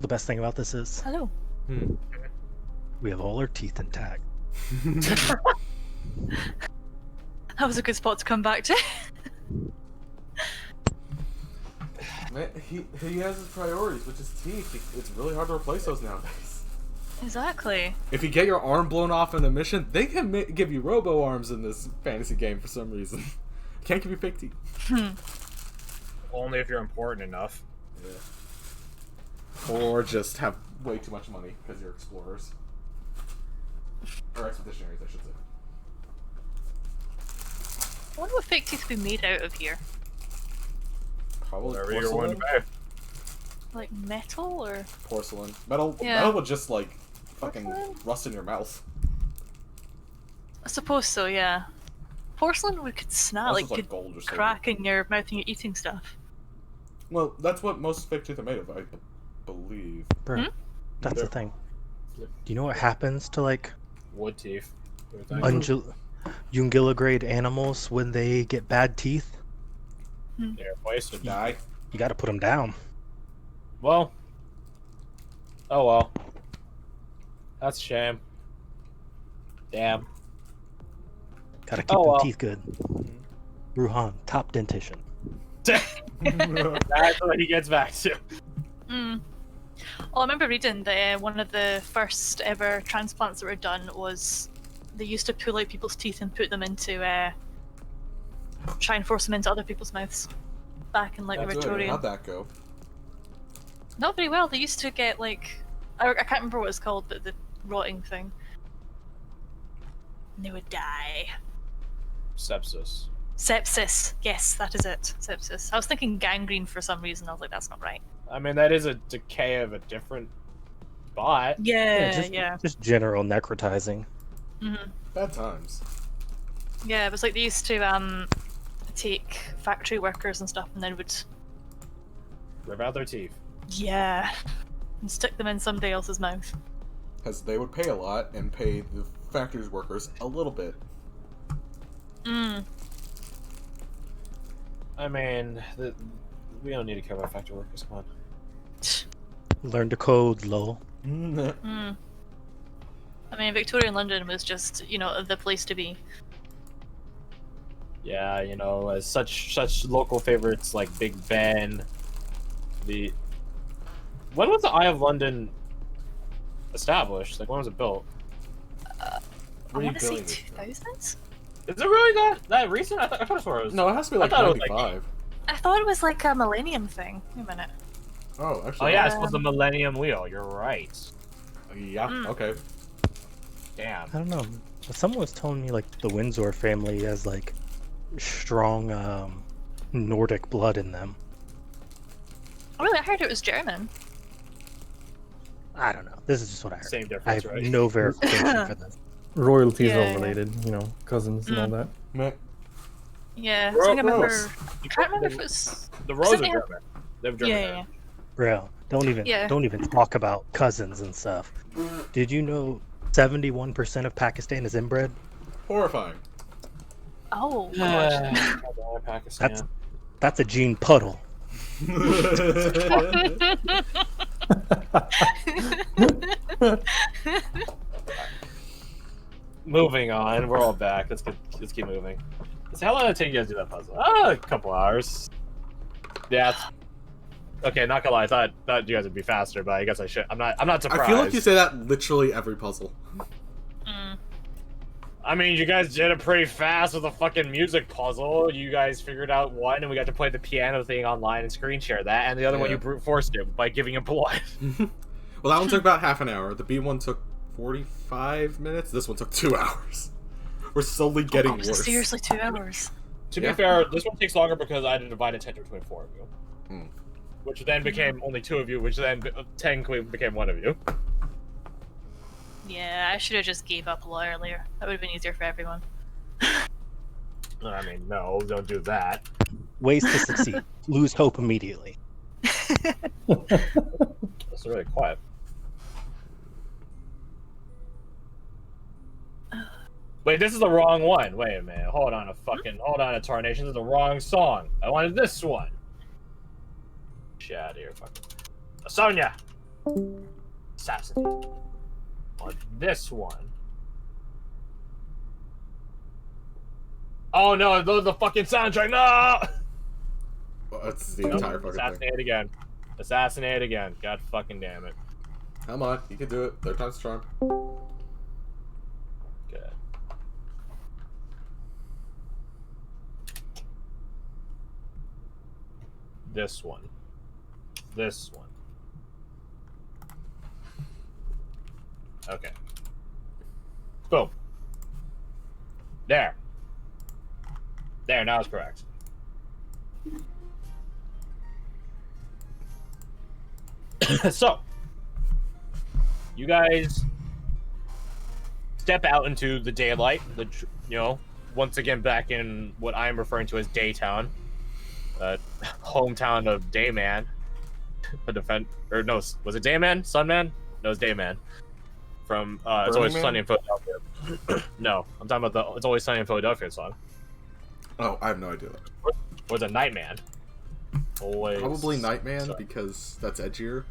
the best thing about this is? Hello. We have all our teeth intact. That was a good spot to come back to. Man, he has his priorities, which is teeth. It's really hard to replace those nowadays. Exactly. If you get your arm blown off in a mission, they can give you robo arms in this fantasy game for some reason. Can't give you fake teeth. Only if you're important enough. Yeah. Or just have way too much money because you're explorers. Or expeditionaries, I should say. I wonder what fake teeth would be made out of here. Probably Whatever you're willing to pay. Like metal or? Porcelain. Metal would just like fucking rust in your mouth. I suppose so, yeah. Porcelain we could snap, like, could gold or silver. crack in your mouth and you're eating stuff. Well, that's what most fake teeth are made of, I believe. Bro, that's the thing. Do you know what happens to like Wood teeth. ungulograde animals when they get bad teeth? They're wasted. Die. You gotta put them down. Well. Oh well. That's a shame. Damn. Gotta keep them teeth good. Ruhan, top dentition. That's what he gets back to. Well, I remember reading that one of the first ever transplants that were done was they used to pull out people's teeth and put them into try and force them into other people's mouths back in like the Victorian. How'd that go? Not very well. They used to get like I can't remember what it's called, but the rotting thing. And they would die. Sepsis. Sepsis. Yes, that is it. Sepsis. I was thinking gangrene for some reason. I was like, that's not right. I mean, that is a decay of a different spot. Yeah. Just general necrotizing. Bad times. Yeah, it was like they used to take factory workers and stuff and then would Rip out their teeth. and stick them in somebody else's mouth. Because they would pay a lot and pay the factory's workers a little bit. I mean, we don't need to care about factory workers. Come on. Learn to code, lol. I mean, Victorian London was just, the place to be. Yeah, as such local favorites like Big Ben. When was the Eye of London established? Like, when was it built? I want to say 2000s? Is it really that recent? I thought it was. No, it has to be like 95. I thought it was like a millennium thing. Wait a minute. Oh, actually. Oh yeah, it was the Millennium Wheel. You're right. Yeah. Okay. Damn. I don't know. Someone was telling me like the Windsor family has like strong Nordic blood in them. Oh really? I heard it was German. I don't know. This is just what I heard. Same difference, I have right? no verification for this. Royalty is Yeah. all related, cousins and all that. Yeah, I think I remember. I can't remember if it was. The Rose are Something German. They have German. Yeah. Bro, don't even talk about cousins and stuff. Did you know 71% of Pakistan is inbred? Horrifying. Oh, gosh. Pakistan. That's a gene puddle. Moving on, we're all back. Let's keep moving. So how long did it take you guys to do that puzzle? A couple hours. Yeah. Okay, not gonna lie. I thought you guys would be faster, but I guess I should. I'm not surprised. I feel like you say that literally every puzzle. I mean, you guys did it pretty fast with a fucking music puzzle. You guys figured out one, and we got to play the piano thing online and screen share that, and the other one you brute forced it by giving it blood. Well, that one took about half an hour. The B one took 45 minutes. This one took 2 hours. We're slowly getting worse. Seriously, 2 hours. To be fair, this one takes longer because I had to divide attention between 4 of you. Which then became only 2 of you, which then technically became 1 of you. Yeah, I should have just gave up a lot earlier. That would have been easier for everyone. I mean, no, don't do that. Ways to succeed. Lose hope immediately. It's really quiet. Wait, this is the wrong one. Wait a minute. Hold on a tarnation. This is the wrong song. I wanted this one. Shit out of here, fucking. Sonia! assassinate. On this one. Oh no, the fucking soundtrack, no! Well, that's the entire fucking Assassinate thing. again. Assassinate again. God fucking damn it. Come on, you can do it. Third time's the charm. Good. This one. This one. Okay. Boom. There. There, now it's correct. So, you guys step out into the daylight, once again back in what I'm referring to as Daytown, hometown of Dayman. Was it Dayman? Sunman? No, it's Dayman. From It's Always Sunny in Philadelphia. No, I'm talking about the It's Always Sunny in Philadelphia song. Oh, I have no idea. Was it Nightman? Always. Probably Nightman because that's edgier.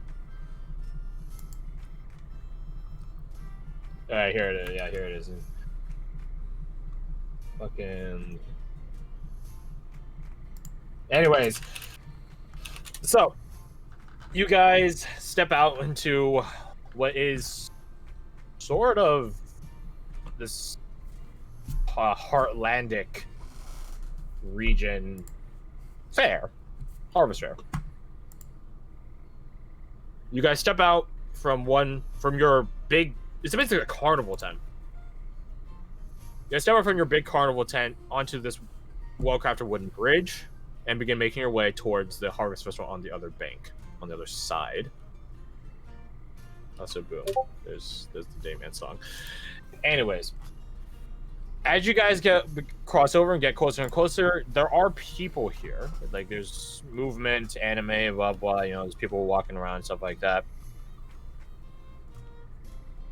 Alright, here it is. Yeah, here it is. Fucking. Anyways, so you guys step out into what is sort of this heartlandic region fair, harvest fair. You guys step out from your big. It's basically a carnival tent. You guys step out from your big carnival tent onto this well-crafted wooden bridge and begin making your way towards the harvest festival on the other bank, on the other side. Also, boom. There's the Dayman song. Anyways, as you guys cross over and get closer and closer, there are people here. Like, there's movement, anime, blah blah. There's people walking around and stuff like that.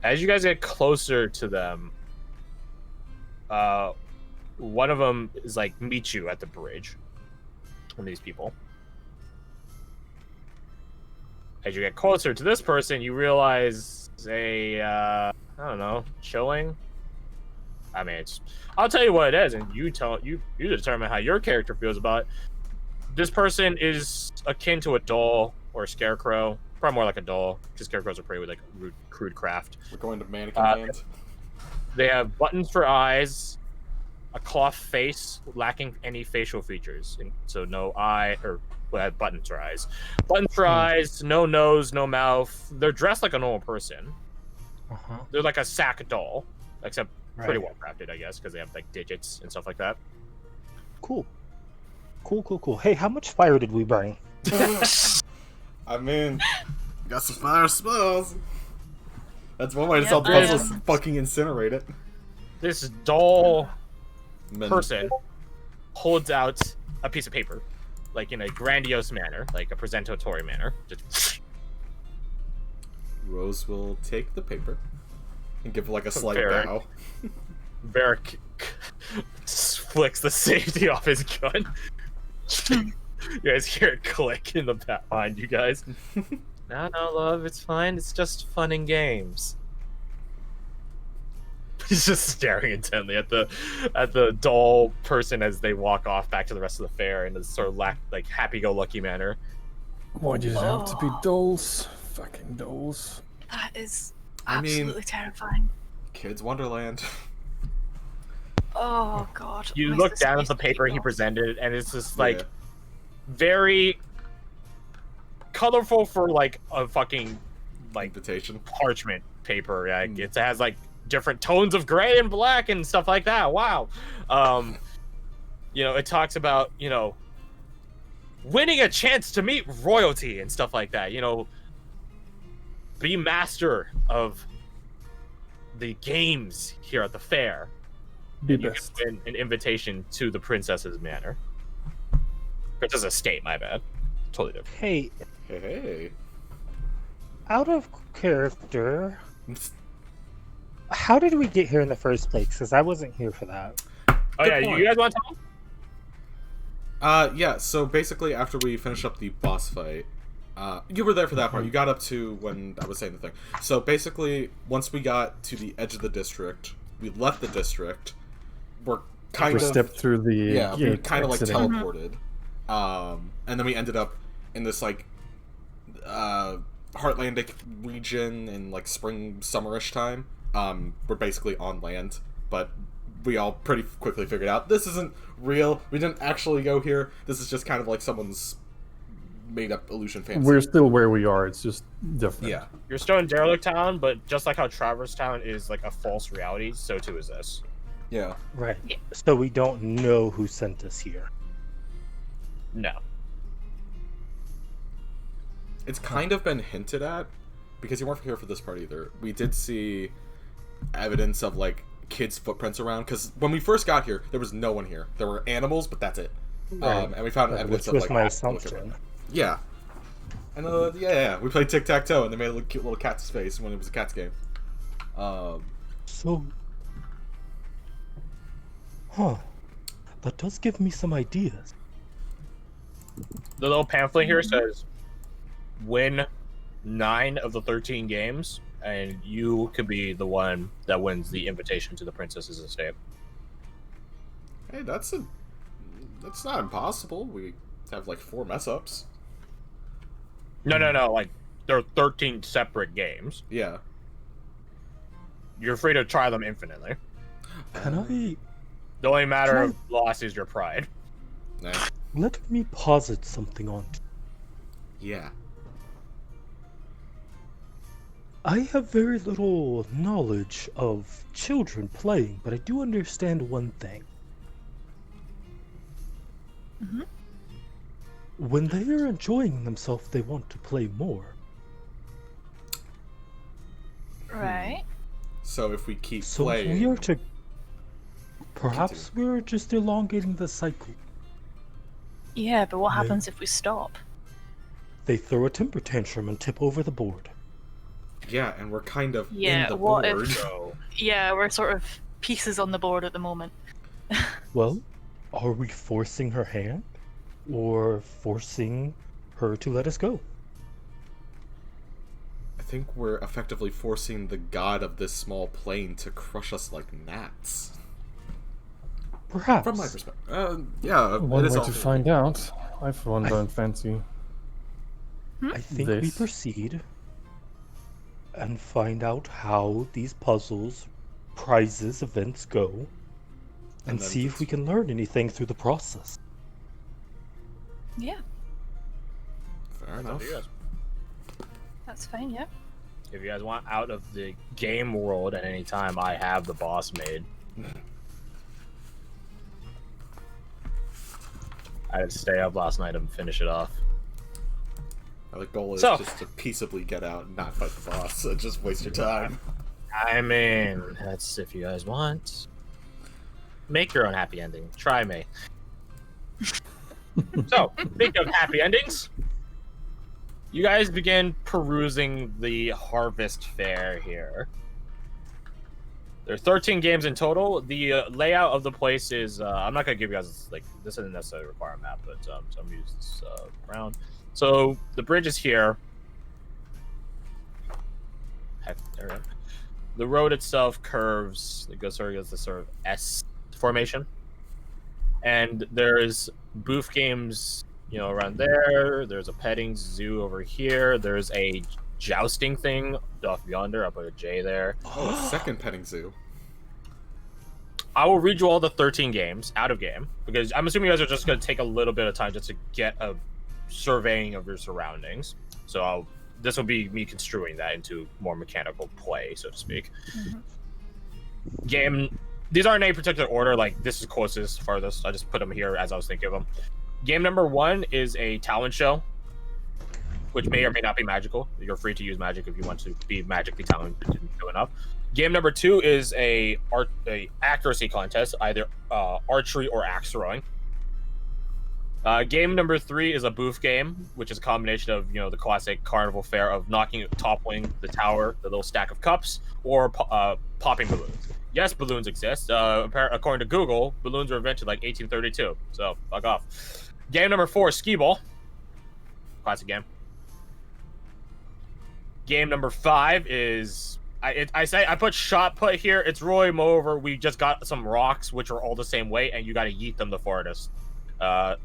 As you guys get closer to them, one of them is like meet you at the bridge. One of these people. As you get closer to this person, you realize I don't know, chilling. I mean, I'll tell you what it is, and you determine how your character feels about it. This person is akin to a doll or a scarecrow. Probably more like a doll, because scarecrows are pretty like crude craft. We're going to mannequin land. They have buttons for eyes, a cloth face lacking any facial features, so no eye or buttons for eyes. Buttons for eyes, no nose, no mouth. They're dressed like a normal person. They're like a sack doll, except pretty well crafted, I guess, because they have like digits and stuff like that. Cool. Hey, how much fire did we burn? I mean, got some fire spells. That's one way to solve the puzzle. Fucking incinerate it. This doll person holds out a piece of paper, like in a grandiose manner, like a presentatory manner. Just... Rose will take the paper and give like a slight bow. Varric flicks the safety off his gun. You guys hear it click in the back behind you guys. No, love, it's fine. It's just fun and games. He's just staring intently at the doll person as they walk off back to the rest of the fair in this sort of like happy-go-lucky manner. Why does it have to be dolls? Fucking dolls. That is absolutely terrifying. Kids Wonderland. Oh god. You look down at the paper he presented, and it's just like very colorful for like a fucking like invitation parchment paper. Yeah, it has like different tones of gray and black and stuff like that. Wow. It talks about, winning a chance to meet royalty and stuff like that. Be master of the games here at the fair. Be you best. can win an invitation to the princess's manor. Princess estate, my bad. Totally different. Hey. Out of character, how did we get here in the first place? Because I wasn't here for that. Oh yeah, you guys want to tell them? Yeah, so basically after we finish up the boss fight, You were there for that part. You got up to when I was saying the thing. So basically, once we got to the edge of the district, we left the district. We're kind of stepped through the we gate, kind of like exiting. teleported, and then we ended up in this like Heartlandic region in like spring summerish time. We're basically on land, but we all pretty quickly figured out this isn't real. We didn't actually go here. This is just kind of like someone's made up illusion fantasy. We're still where we are. It's just different. Yeah. You're still in Derelict Town, but just like how Traverse Town is like a false reality, so too is this. Yeah. Right. Yeah. So we don't know who sent us here. No. It's kind of been hinted at, because you weren't here for this part either. We did see evidence of like kids' footprints around, because when we first got here, there was no one here. There were animals, but that's it. Right. And we found evidence Which of was like my look around. assumption. Yeah. And we played tic-tac-toe, and they made a cute little cat's face when it was a cat's game. So, that does give me some ideas. The little pamphlet here says, win 9 of the 13 games, and you could be the one that wins the invitation to the princess's estate. Hey, that's not impossible. We have like 4 mess-ups. No. Like, there are 13 separate games. Yeah. You're free to try them infinitely. Can I The only matter of loss is your pride. Nice. let me posit something on? Yeah. I have very little knowledge of children playing, but I do understand one thing. Mm-hmm. When they are enjoying themselves, they want to play more. Right. So if we keep So playing... we are to... Perhaps we're just elongating the cycle. Yeah, but what happens if we stop? They throw a temper tantrum and tip over the board. Yeah, and we're kind of Yeah, in the what board. if- So, Yeah, we're sort of pieces on the board at the moment. Well, are we forcing her hand? Or forcing her to let us go? I think we're effectively forcing the god of this small plane to crush us like gnats. Perhaps. From my perspective. Yeah, One it way is to also... find out. I, for one, don't fancy. I think we This. proceed and find out how these puzzles, prizes, events go, and then see if we can learn anything through the process. Yeah, Fair up enough. to you guys. that's fine, yeah. If you guys want out of the game world at any time, I have the boss made. I had to stay up last night and finish it off. The goal is So- just to peaceably get out and not fight the boss, and just waste your time. I mean, that's if you guys want. Make your own happy ending. Try me. So, think of happy endings. You guys begin perusing the Harvest Fair here. There are 13 games in total. The layout of the place is... I'm not going to give you guys... like this isn't necessarily require a map, but so I'm going to use this round. So, the bridge is here. Heck, there we go. The road itself curves. It goes sort of the sort of S formation. And there's booth games, you know, around there. There's a petting zoo over here. There's a jousting thing off yonder. I'll put a J there. Oh, a second petting zoo. I will read you all the 13 games out of game because I'm assuming you guys are just going to take a little bit of time just to get a surveying of your surroundings. So this will be me construing that into more mechanical play, so to speak. Mm-hmm. Game. These aren't in any particular order. Like this is closest, farthest. I just put them here as I was thinking of them. Game number 1 is a talent show, which may or may not be magical. You're free to use magic if you want to be magically talented enough. Game number 2 is a accuracy contest, either archery or axe throwing. Game number 3 is a booth game, which is a combination of, you know, the classic carnival fare of toppling the tower, the little stack of cups, or popping balloons. Yes, balloons exist. According to Google, balloons were invented like 1832. So fuck off. Game number 4 is skee ball. Classic game. Game number 5 is I put shot put here. It's rolling over. We just got some rocks which are all the same weight, and you got to yeet them the farthest.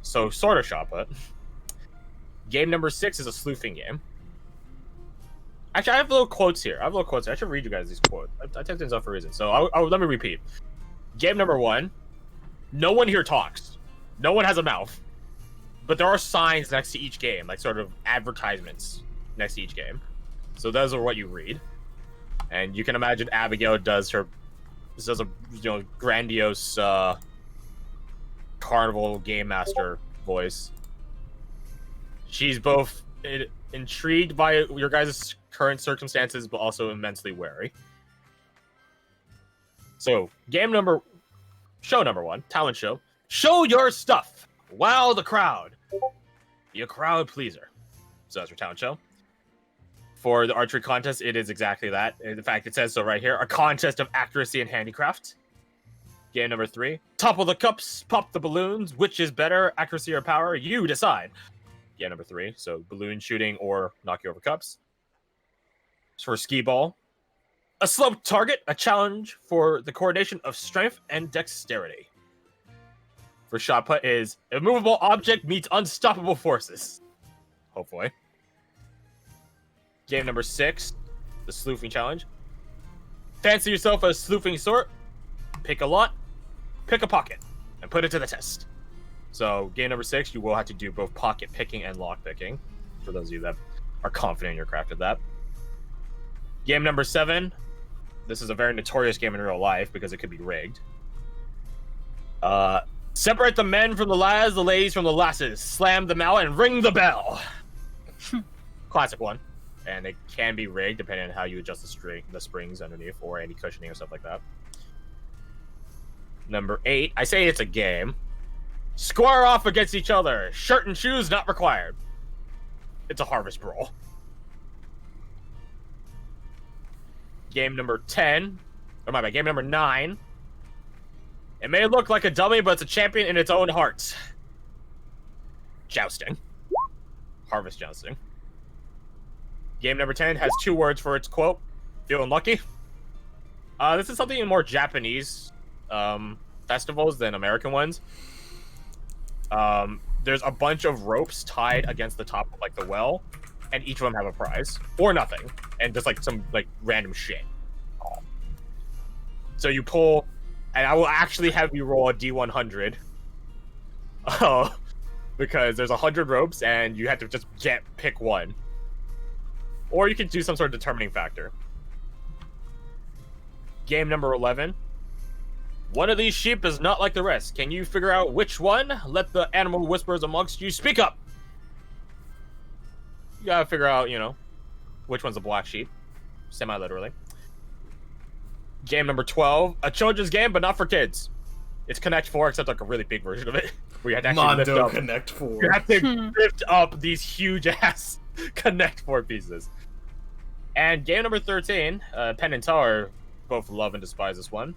So sort of shot put. Game number 6 is a sleuthing game. Actually, I have little quotes here. I should read you guys these quotes. I typed things up for a reason. So let me repeat. Game number 1. No one here talks. No one has a mouth. But there are signs next to each game, like sort of advertisements next to each game. So those are what you read. And you can imagine Abigail does a grandiose carnival game master voice. She's both intrigued by your guys' current circumstances, but also immensely wary. So, show number 1, talent show. Show your stuff. Wow the crowd. Be a crowd pleaser. So that's your talent show. For the archery contest, it is exactly that. In fact, it says so right here. A contest of accuracy and handicraft. Game number 3. Topple the cups, pop the balloons. Which is better, accuracy or power? You decide. Game number 3. So balloon shooting or knocking over cups. For skee ball. A sloped target, a challenge for the coordination of strength and dexterity. For shot put is immovable object meets unstoppable forces. Hopefully. Game number 6, the sleuthing challenge. Fancy yourself a sleuthing sort. Pick a lot, pick a pocket, and put it to the test. So game number 6, you will have to do both pocket picking and lock picking. For those of you that are confident in your craft of that. Game number 7. This is a very notorious game in real life because it could be rigged. Separate the men from the lads, the ladies from the lasses. Slam them out and ring the bell. Classic one. And it can be rigged depending on how you adjust the springs underneath or any cushioning or stuff like that. Number 8. I say it's a game. Square off against each other. Shirt and shoes not required. It's a harvest brawl. Game number 10. Or my bad, game number 9. It may look like a dummy, but it's a champion in its own heart. Jousting. Harvest jousting. Game number 10 has 2 words for its quote. Feeling lucky. This is something in more Japanese festivals than American ones. There's a bunch of ropes tied against the top of like the well, and each of them have a prize or nothing, and just like some like random shit. So you pull, and I will actually have you roll a D100. Because there's 100 ropes, and you have to just pick one, or you can do some sort of determining factor. Game number 11. One of these sheep is not like the rest. Can you figure out which one? Let the animal whispers amongst you speak up. You gotta figure out, which one's a black sheep. Semi-literally. Game number 12. A children's game, but not for kids. It's Connect 4, except like a really big version of it. Where you have to actually lift up. Connect 4. You have to lift up these huge-ass Connect 4 pieces. And game number 13. Penn and Teller both love and despise this one.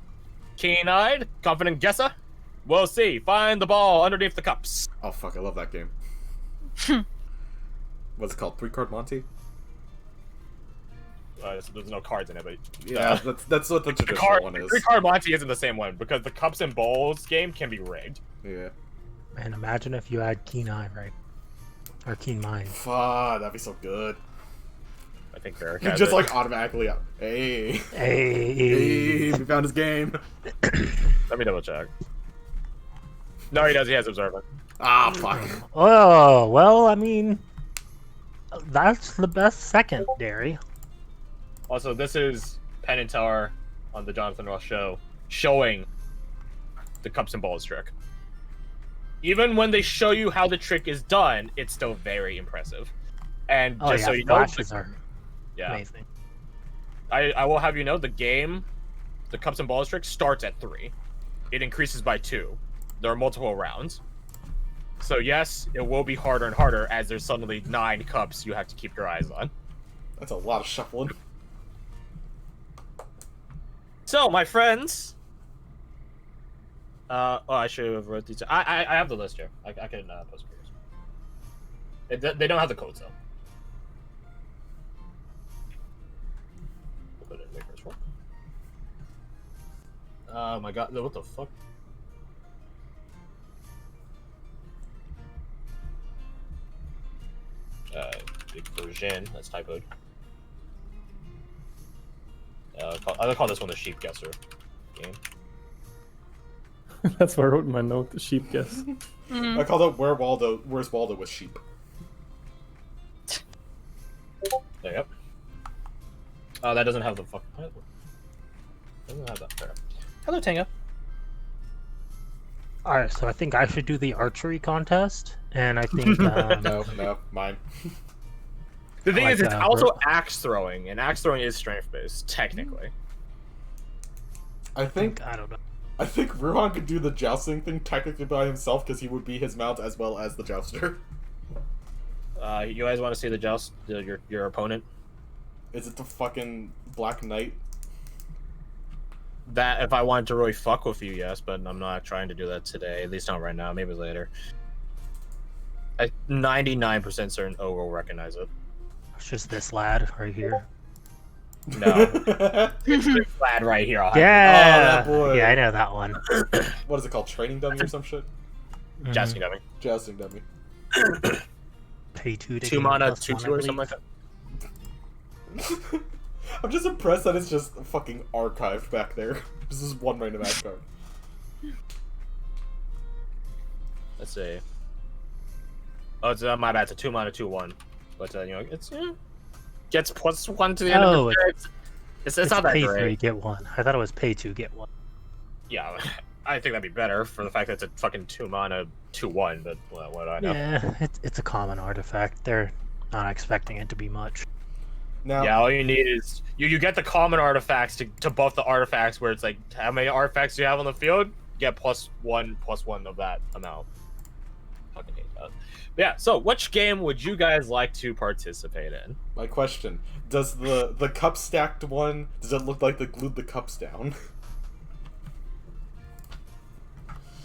Keen-eyed, confident guesser. We'll see. Find the ball underneath the cups. Oh fuck, I love that game. What's it called? 3-card Monty? There's no cards in it, but yeah, that's what the traditional one is. 3-card Monty isn't the same one because the cups and balls game can be rigged. Yeah. Man, imagine if you had Keen Eye, right? Or Keen Mind. Fuck, that'd be so good. I think Derek You has just it. like automatically Hey. Hey, we found his game. Let me double check. No, he does. He has Observant. Ah, fuck. Oh, well, I mean, that's the best secondary. Also, this is Penn and Teller on the Jonathan Ross show showing the cups and balls trick. Even when they show you how the trick is done, it's still very impressive. And just so you know, flashes are yeah, amazing. I will have you know the game, the cups and balls trick starts at 3. It increases by 2. There are multiple rounds. So yes, it will be harder and harder as there's suddenly 9 cups you have to keep your eyes on. That's a lot of shuffling. So, my friends... I should have wrote these... I have the list here. I can post it. They don't have the codes, though. Oh my god, what the fuck? Big version, that's typoed. I'll call this one the sheep guesser game. That's what I wrote in my note, the sheep guess. I called it Where's Waldo with sheep. There you go. Oh, that doesn't have the fuck. Doesn't have that there. Hello, Tanga. Alright, so I think I should do the archery contest, and I think No, mine. The thing is, it's also bro. axe throwing, and axe throwing is strength based, technically. I think I don't know. I think Ruhan could do the jousting thing technically by himself because he would be his mount as well as the jouster. You guys want to see the joust, your opponent? Is it the fucking Black Knight? That, if I wanted to really fuck with you, yes, but I'm not trying to do that today. At least not right now. Maybe later. I'm 99% certain O will recognize it. It's just this lad right here. No. It's this lad right here. I'll have Yeah! that boy. Yeah, I know that one. What is it called? Training dummy or some shit? it. Jousting dummy. Jousting dummy. Pay 2 to 2 gain mana, plus 2/2 1, I or something believe. like that. I'm just impressed that it's just fucking archived back there. This is one random act card. Let's see. Oh, it's my bad. It's a 2 mana 2/1, but you know, it's gets +1 to the end Oh, of the turn. It's not that pay great. 3, get 1. I thought it was pay 2, get 1. Yeah, I think that'd be better for the fact that it's a fucking 2 mana 2/1. But well, what do I know? Yeah, it's a common artifact. They're not expecting it to be much. Now, Yeah, all you need is you get the common artifacts to buff the artifacts where it's like how many artifacts do you have on the field? Get +1 of that amount. Fucking hate that. Yeah, so which game would you guys like to participate in? my question: does the cup stacked one? Does it look like they glued the cups down?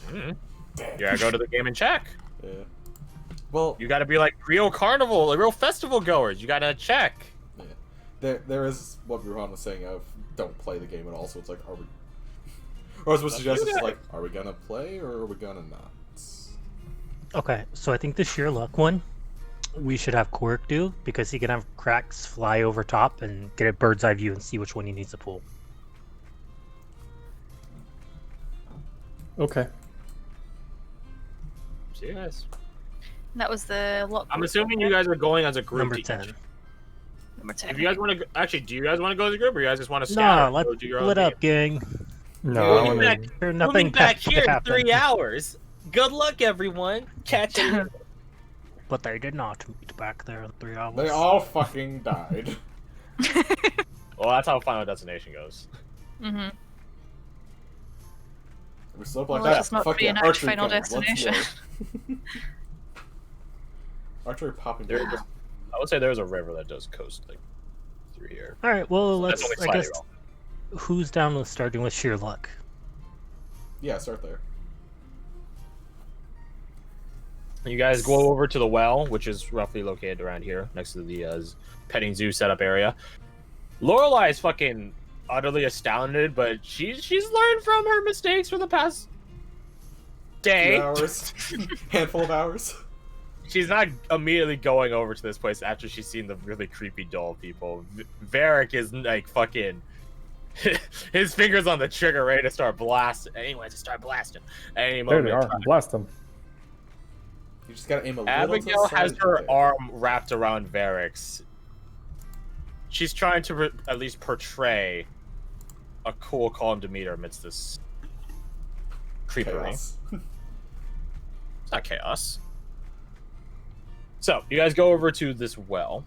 Mm. Damn. You gotta go to the game and check. Yeah. Well, You gotta be like real carnival, like real festival goers. You gotta check. yeah. There is what Ruhan was saying of don't play the game at all. So it's like, are we? Or I was suggest it's like, are we gonna play or are we gonna not? Okay, so I think the sheer luck one, we should have Quirk do, because he can have cracks fly over top and get a bird's eye view and see which one he needs to pull. Okay. See you guys. That was the lock. I'm assuming you guys are going as a group. Number to 10. each. Number 10. If you guys want to, actually, do you guys want to go as a group, or you guys just want to No, scatter? let's go do your own split up, game? gang. No, Yeah, I we'll want back. to. There's We'll nothing be back bad here could in happen. 3 hours. Good luck, everyone. Catch you. But they did not meet back there in 3 hours. They all fucking died. Well, that's how Final Destination goes. Mm-hmm. We still like Well, that. let's not Fuck yeah, reenact archery Final comes. Let's Destination. go. Archery popping. There, balls. I would say there's a river that does coast like through here. All right, well, That's let's. only I slightly guess wrong. who's down with starting with sheer luck? Yeah, start there. You guys go over to the well, which is roughly located around here, next to the petting zoo setup area. Lorelai is fucking utterly astounded, but she's learned from her mistakes for the past 2 day. hours. Handful of hours. She's not immediately going over to this place after she's seen the really creepy doll people. Varric is like fucking his fingers on the trigger, ready to start blasting. Anyways, to start blasting. Any There moment. they are. Blast them. You just gotta aim a little Abigail to the has side. her Okay. arm wrapped around Varric's. She's trying to at least portray a cool, calm demeanor amidst this creepery. Chaos. It's not chaos. So, you guys go over to this well.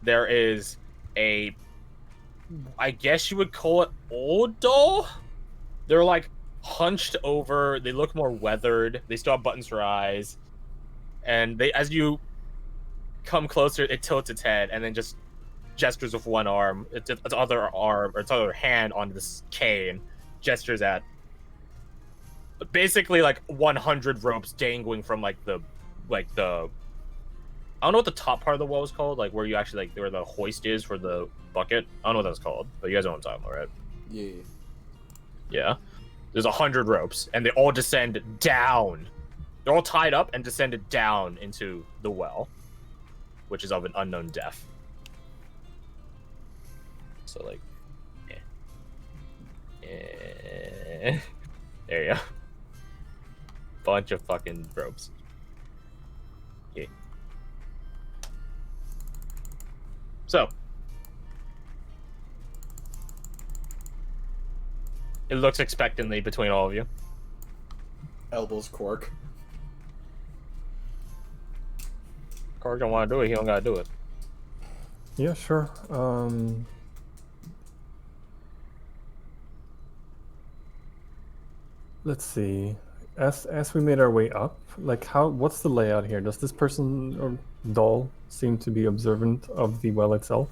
There is a, I guess you would call it old doll? They're like hunched over. They look more weathered. They still have buttons for eyes. And they, as you come closer, it tilts its head and then just gestures with one arm, its other arm or its other hand on this cane, gestures at basically like 100 ropes dangling from like the I don't know what the top part of the well is called, like where you actually like where the hoist is for the bucket. I don't know what that's called, but you guys know what I'm talking about, right? Yeah. Yeah. There's 100 ropes, and they all descend down. They're all tied up and descended down into the well, which is of an unknown depth. So, like, there you go. Bunch of fucking ropes. Okay. So, it looks expectantly between all of you. Elbows Quark. Cork don't want to do it. He don't gotta do it. Yeah, sure. Let's see. As we made our way up, like what's the layout here? Does this person or doll seem to be observant of the well itself?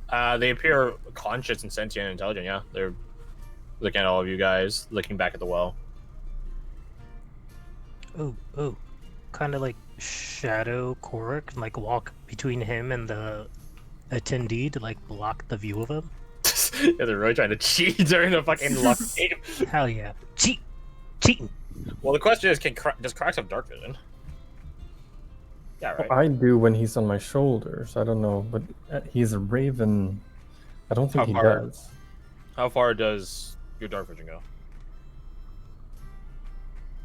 They appear conscious and sentient and intelligent. Yeah, they're looking at all of you guys, looking back at the well. Oh, kind of like shadow Korik, and like walk between him and the attendee to like block the view of him. Yeah, they're really trying to cheat during the fucking luck game. Hell yeah, cheating. Well, the question is, does Cracks have dark vision? Yeah, right. I do when he's on my shoulders. I don't know, but he's a raven. I don't think How he far? does. How far does your dark vision go?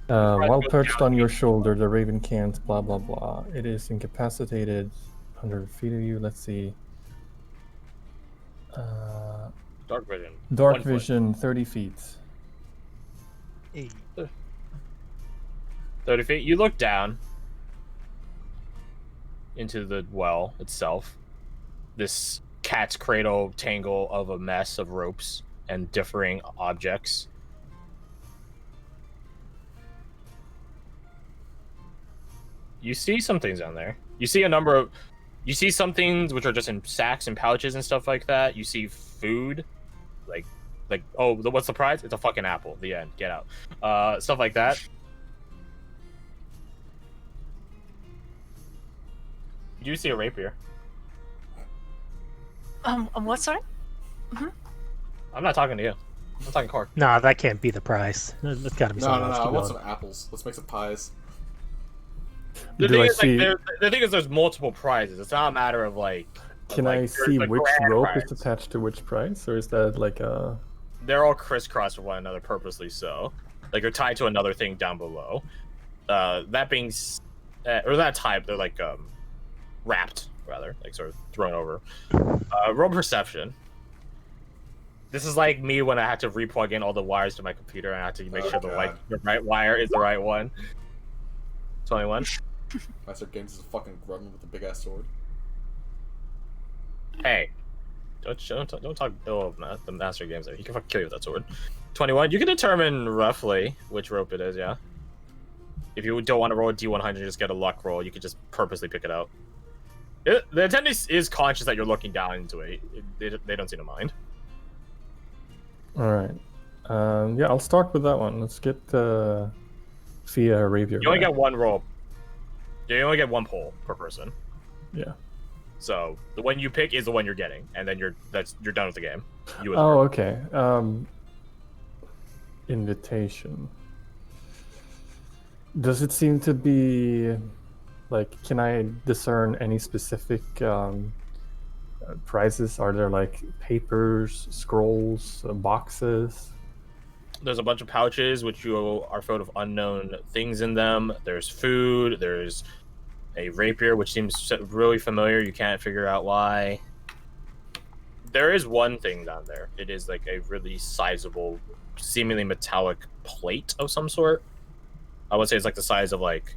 While perched on your shoulder, the raven can't blah blah blah. It is incapacitated 100 feet of you. Let's see. Dark vision. Dark 1 foot. vision, 30 feet. Hey. 30 feet. You look down into the well itself. This cat's cradle tangle of a mess of ropes and differing objects. You see some things down there. You see some things which are just in sacks and pouches and stuff like that. You see food, like oh, what's the prize? It's a fucking apple. The end. Get out. Stuff like that. You do see a rapier. What, sorry? I'm not talking to you. I'm talking Cork. Nah, that can't be the price. That's gotta be No, something no, else. no. I Keep want going. some apples. Let's make some pies. The Do thing I is, see? the thing is, there's multiple prizes. It's not a matter of like. Can like, I there's see the which grand rope prize. is attached to which price, or is that like a? They're all crisscrossed with one another, purposely so. Like they're tied to another thing down below. That being, or that type, they're like wrapped rather, like sort of thrown over. Roll perception. This is like me when I had to replug in all the wires to my computer and I had to make sure the right wire is the right one. 21. Master Games is a fucking gremlin with a big ass sword. Hey, don't talk ill of the Master Games. He can fucking kill you with that sword. 21. You can determine roughly which rope it is. Yeah. If you don't want to roll a D100, just get a luck roll. You could just purposely pick it out. The attendee is conscious that you're looking down into it. They don't seem to mind. All right. Yeah, I'll start with that one. Let's get Fia Rapier. You only back. get one roll. You only get one pull per person. Yeah. So the one you pick is the one you're getting, and then you're done with the game. You as Oh, well. okay. Invitation. Does it seem to be like? Can I discern any specific prizes? Are there like papers, scrolls, boxes? There's a bunch of pouches which you are filled with unknown things in them. There's food. There's a rapier which seems really familiar. You can't figure out why. There is one thing down there. It is like a really sizable, seemingly metallic plate of some sort. I would say it's like the size of like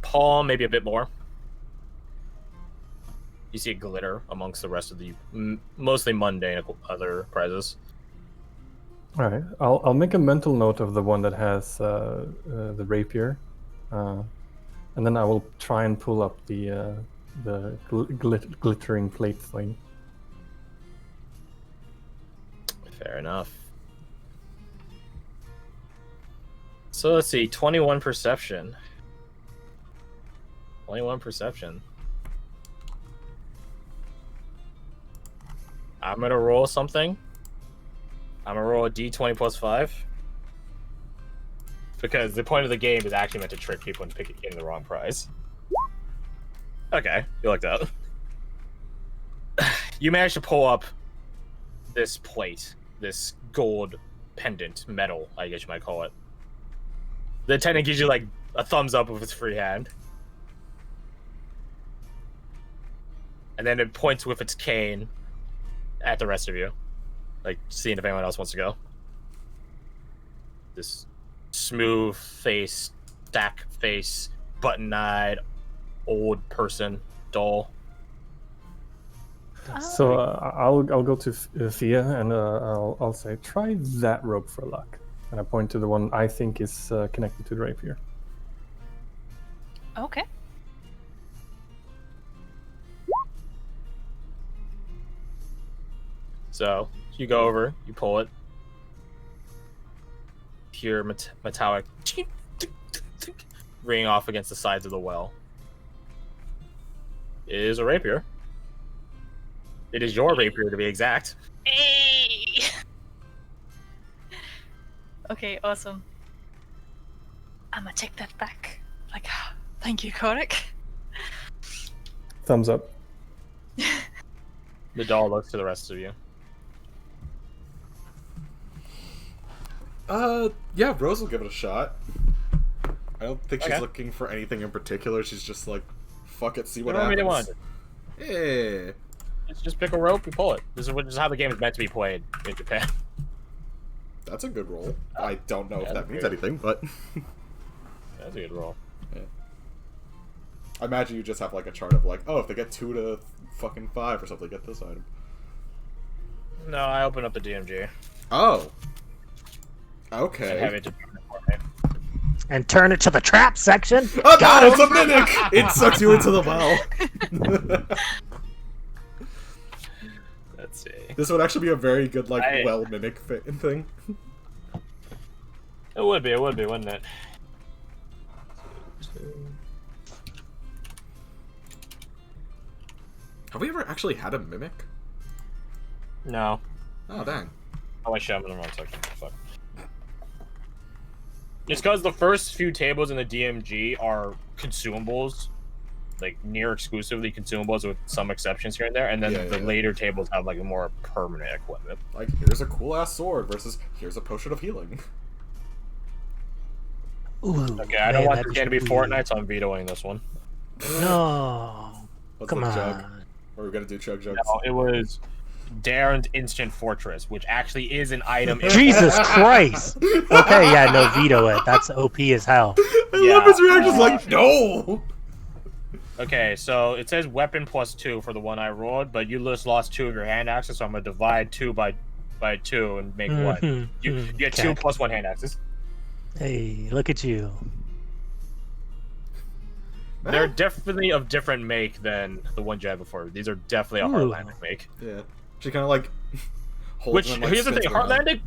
palm, maybe a bit more. You see it glitter amongst the rest of the mostly mundane other prizes. All right. I'll make a mental note of the one that has the rapier, and then I will try and pull up the glittering plate thing. Fair enough. So let's see, 21 perception. 21 perception. I'm gonna roll something. I'm gonna roll a d20 plus 5. Because the point of the game is actually meant to trick people into getting the wrong prize. Okay, you lucked out. You managed to pull up this plate, this gold pendant, metal, I guess you might call it. The attendant gives you like a thumbs up with his free hand. And then it points with its cane at the rest of you. Like, seeing if anyone else wants to go. This smooth face, stack face, button-eyed, old person, doll. So I'll go to Thea and I'll say, try that rope for luck. And I point to the one I think is connected to the rapier. Okay. So you go over, you pull it. Pure metallic ringing off against the sides of the well. It is a rapier. It is your rapier, to be exact. Hey! Okay, awesome. I'm gonna take that back. Like, thank you, Korik. Thumbs up. The doll looks to the rest of you. Yeah, Rose will give it a shot. I don't think she's Okay. looking for anything in particular. She's just like, fuck it, see what Whatever they happens. want. Yeah. Just pick a rope and pull it. This is how the game is meant to be played in Japan. That's a good roll. I don't know if Yeah, that means great. anything, but That's a good roll. I imagine you just have like a chart of like, oh, if they get 2 to fucking 5 or something, get this item. No, I open up the DMG. Oh. And have Okay. it determine it for me. And turn it to the trap section. Oh Got no, him. it's a mimic! It sucks you into the well. Let's see. This would actually be a very good like I- well mimic thing. It would be, wouldn't it? Have we ever actually had a mimic? No. Oh dang. Oh, I shot him in the wrong section. Fuck. It's because the first few tables in the DMG are consumables, like near exclusively consumables with some exceptions here and there, and then Yeah, the yeah. later tables have like a more permanent equipment. Like, here's a cool ass sword versus here's a potion of healing. Ooh, Okay, I don't man, want that'd this be game to be sweet. Fortnite, so I'm vetoing this one. No. Let's Come look, Jug. on. Or we're gonna do chug jugs. No, it was Darren's Instant Fortress, which actually is an item. Jesus Christ. Okay, yeah, no, veto it. That's OP as hell. I love his reactions like, no! Okay, so it says weapon plus 2 for the one I rolled, but you just lost 2 of your hand axes, so I'm gonna divide 2 by 2 and make 1. Mhm, You get 2 plus 1 hand axes. Hey, look at you. They're definitely of different make than the ones you had before. These are definitely a Ooh. Heartlandic make. Yeah. She kind of like holds Which, them, like, here's the spins thing, them around.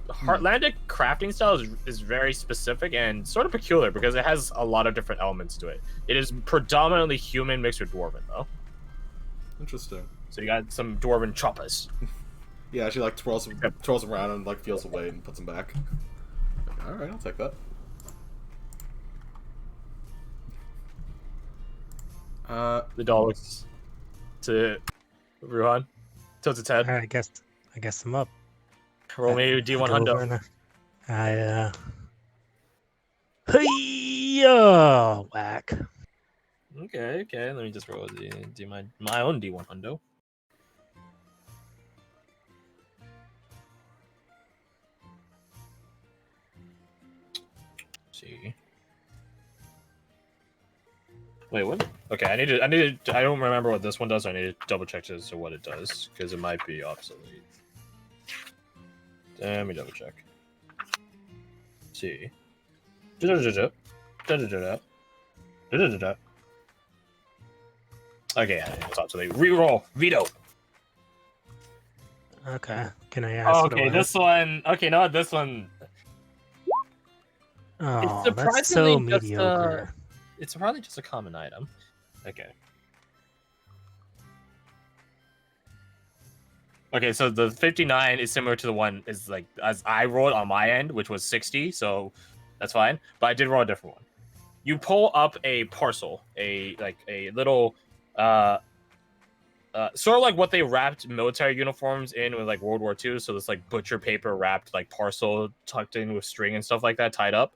Heartlandic crafting style is very specific and sort of peculiar because it has a lot of different elements to it. It is predominantly human mixed with dwarven, though. Interesting. So you got some dwarven choppers. Yeah, she like twirls them around and like feels away and puts them back. Alright, I'll take that. The doll looks to Ruhan, tilts its head. Alright, I guess I'm up. Roll me a D1 Go over hundo. and Hey-ya! Whack. Okay. Let me just roll do my own D1 hundo. See. Wait, what? Okay, I don't remember what this one does. I need to double check as to what it does because it might be obsolete. Let me double check. See. Okay, yeah, it's obsolete. Reroll. Veto. Okay. Can I ask? Okay, this one. Okay, no, this one. Oh, it's that's so surprisingly just, mediocre. It's probably just a common item. Okay. Okay, so the 59 is similar to the one is like as I rolled on my end, which was 60, so that's fine. But I did roll a different one. You pull up a parcel, a little sort of like what they wrapped military uniforms in with like World War II. So this like butcher paper wrapped like parcel tucked in with string and stuff like that tied up.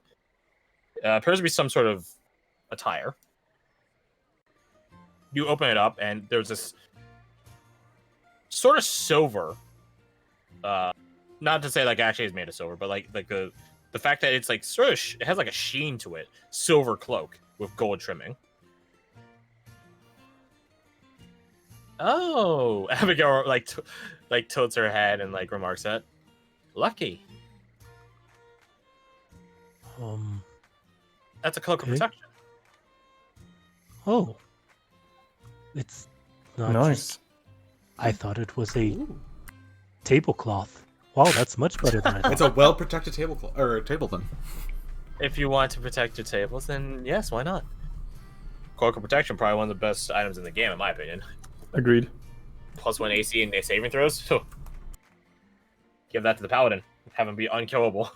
Appears to be some sort of attire. You open it up and there's this sort of silver. Not to say like actually it's made of silver, but like the fact that it's like sort of it has like a sheen to it. Silver cloak with gold trimming. Oh, Abigail like tilts her head and like remarks that. Lucky. That's a cloak of Okay. protection. Oh. It's not Nice. just... I thought it was a tablecloth. Wow, that's much better than I thought. It's a well-protected tablecloth or table then. If you want to protect your tables, then yes, why not? Cloak of protection, probably one of the best items in the game, in my opinion. Agreed. +1 AC and saving throws. Give that to the paladin. Have him be unkillable.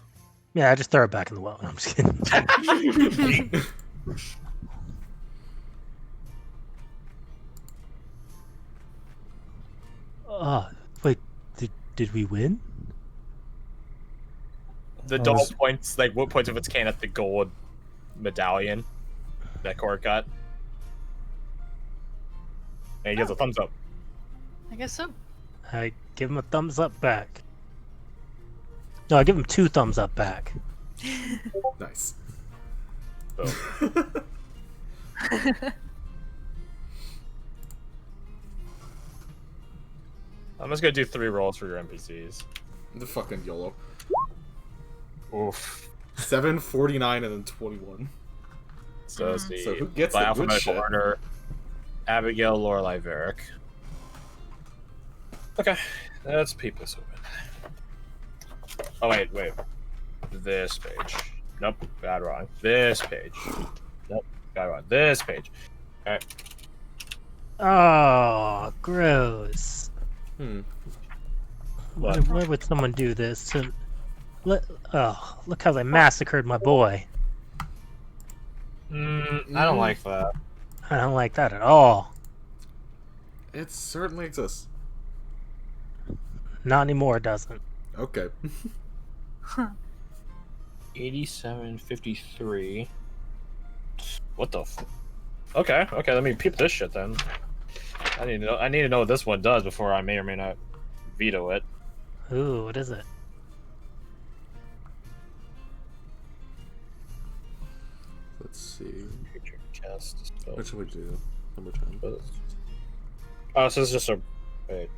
Yeah, I just throw it back in the well. No, I'm just kidding. Wait, did we win? The doll points what points of its can at the gold medallion that Cork got. And he gives a thumbs up. I guess so. I give him a thumbs up back. No, I give him 2 thumbs up back. Nice. So, I'm just gonna do 3 rolls for your NPCs. The fucking YOLO. Oof. 7, 49, and then 21. So let's see. So who gets by the good alphabetical shit? order, Abigail, Lorelei, Varric. Okay, let's peep this open. Oh wait. This page. Nope, got it wrong. This page. Nope, got it wrong. This page. All right. Oh, gross. What? Why would someone do this? Look how they massacred my boy. I don't like that. I don't like that at all. It certainly exists. Not anymore, it doesn't. Okay. 8753. What the? Okay. Let me peep this shit then. I need to know what this one does before I may or may not veto it. Ooh, what is it? Let's see. Future chest. What should we do? Number 10. Oh, so it's just a. Wait.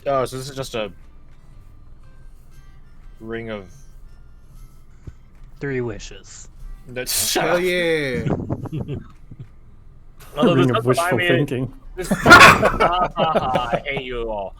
Oh, so this is just a ring of. 3 wishes. That's Hell yeah! Although Ring this of doesn't wishful remind me- thinking. I hate you all.